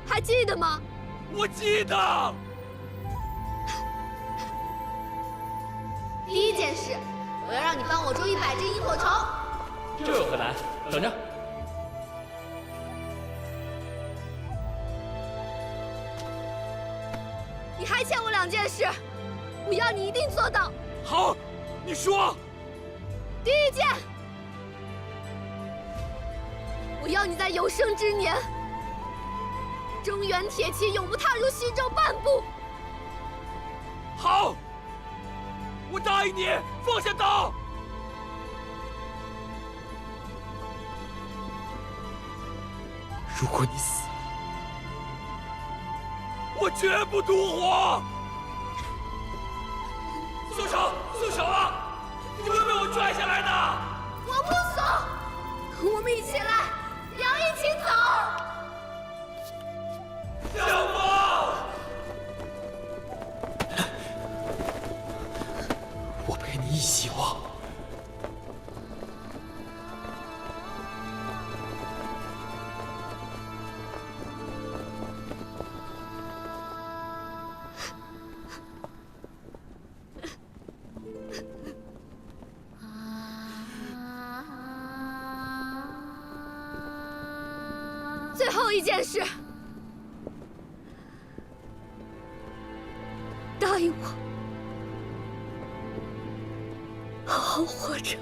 还记得吗？我记得。第1件事，我要让你帮我捉100只萤火虫。这有何难？等着。你还欠我2件事，我要你一定做到。好，你说。第1件，我要你在有生之年，中原铁骑永不踏入西周半步。好，我答应你，放下刀。如果你死了，我绝不独活。松手，松手啊！你会被我拽下来的！我不怂，我们一起来，要一起走。小凤，我陪你一起忘。最后1件事，答应我，好好活着。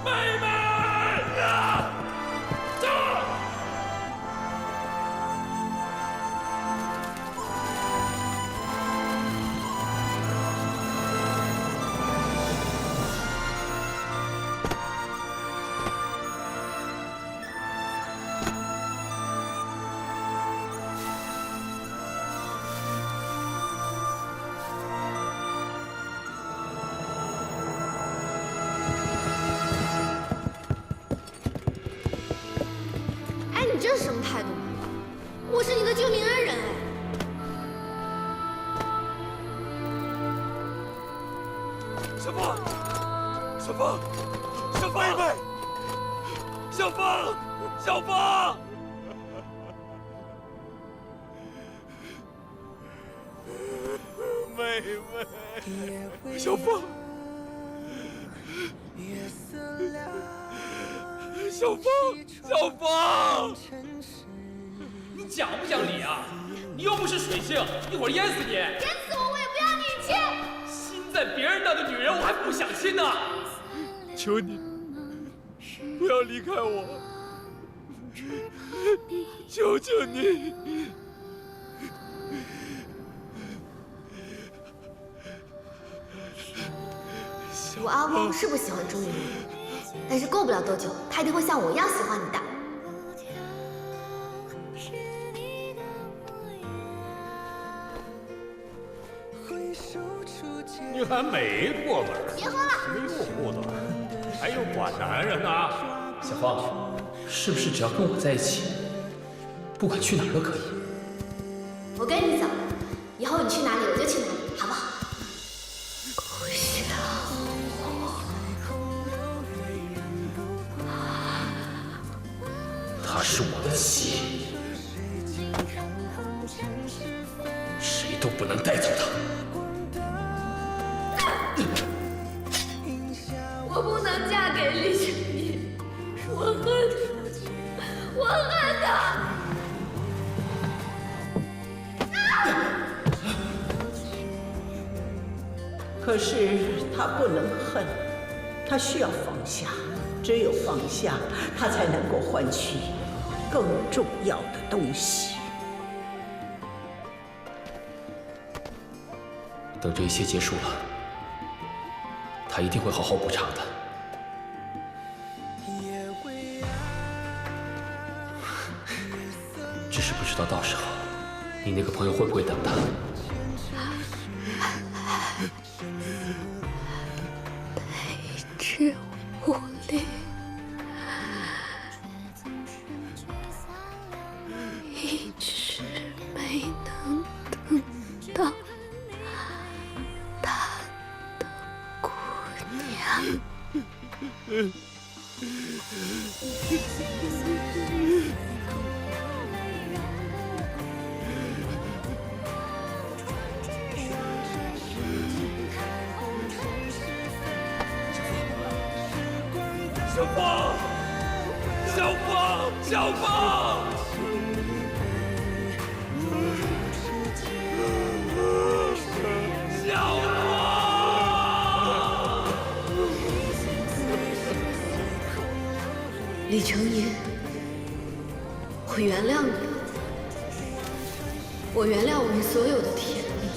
妹妹啊！你这是什么态度？我是你的救命恩人哎！小凤，小凤，小凤，妹妹，小凤，小凤，小凤，小凤，小凤，你讲不讲理啊？你又不是水性，一会儿淹死你！淹死我也不要你亲！心在别人那的女人，我还不想亲呢！求你，不要离开我，求求你！我阿公是不喜欢钟云云，但是过不了多久，他一定会像我一样喜欢你的。你还没过门，别喝了，没有护短，还有管男人呢？小芳，是不是只要跟我在一起，不管去哪儿都可以？我跟你走，以后你去哪里我就去哪里，好不好？她是我的妻，谁都不能带走她。我不能嫁给李青云，我恨他，我恨他。可是他不能恨，他需要放下，只有放下，他才能够换取更重要的东西。等这一切结束了，他一定会好好补偿的。只是不知道到时候，你那个朋友会不会等他？陪着无力，一直没能等到他的姑娘。小凤，小凤，小凤！小凤！李成银，我原谅你了，我原谅我们所有的甜蜜、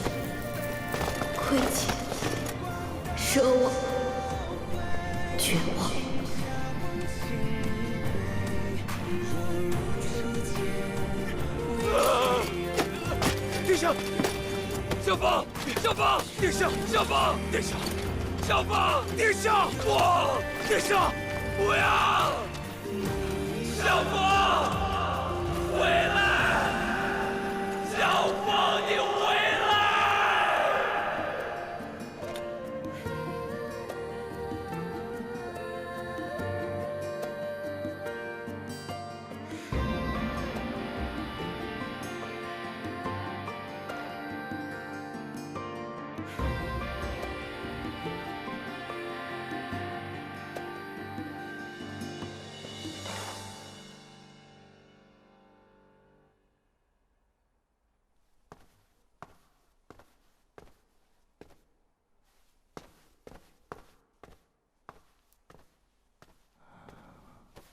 亏欠、奢望、绝望。殿下，小凤，小凤，殿下，小凤，殿下，小凤，殿下，不，殿下，不要，小凤，回来，小凤，你回来！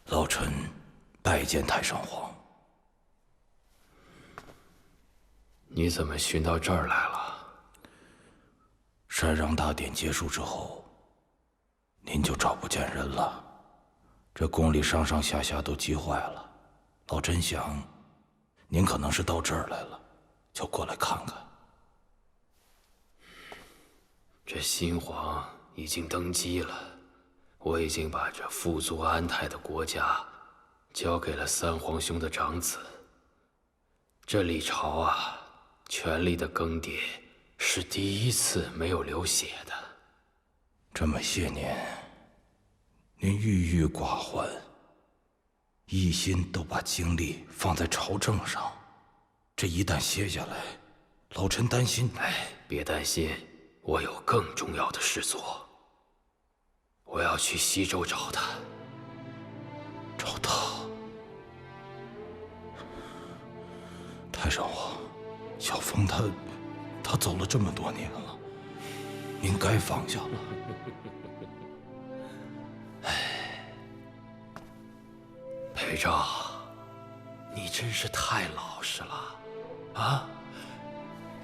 老臣拜见太上皇。你怎么寻到这儿来了？禅让大典结束之后，您就找不见人了。这宫里上上下下都急坏了。老臣想，您可能是到这儿来了，就过来看看。这新皇已经登基了。我已经把这富足安泰的国家交给了三皇兄的长子。这李朝啊，权力的更迭是第一次没有流血的。这么些年，您郁郁寡欢，一心都把精力放在朝政上，这一旦歇下来，老臣担心。哎，别担心，我有更重要的事做。我要去西周找他。找他？太上皇，小凤他走了这么多年了，您该放下了。裴昭，你真是太老实了，啊！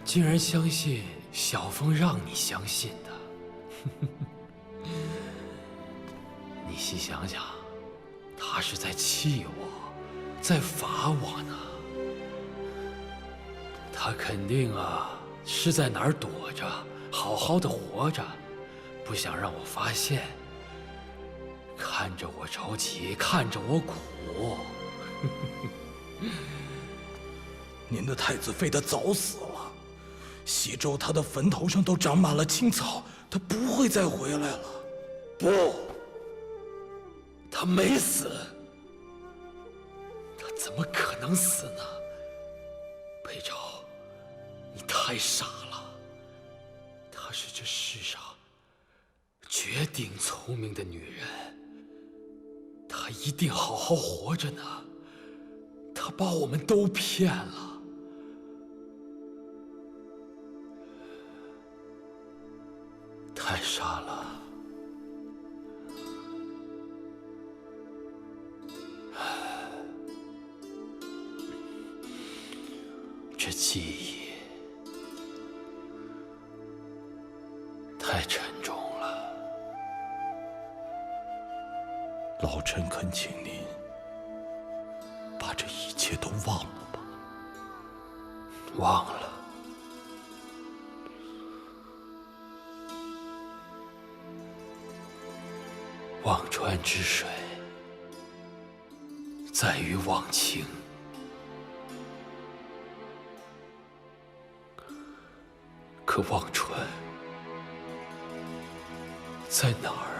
竟然相信小凤让你相信的。你细想想，他是在气我，在罚我呢。他肯定是在哪儿躲着，好好的活着，不想让我发现。看着我着急，看着我苦。您的太子妃他早死了，西周他的坟头上都长满了青草，他不会再回来了。不，他没死。他怎么可能死呢？裴昭，你太傻了。她是这世上绝顶聪明的女人，她一定好好活着呢。她把我们都骗了。太傻了。这记忆太沉重了。老臣恳请您把这一切都忘了吧。忘了。忘川之水，在于忘情。可忘川在哪儿？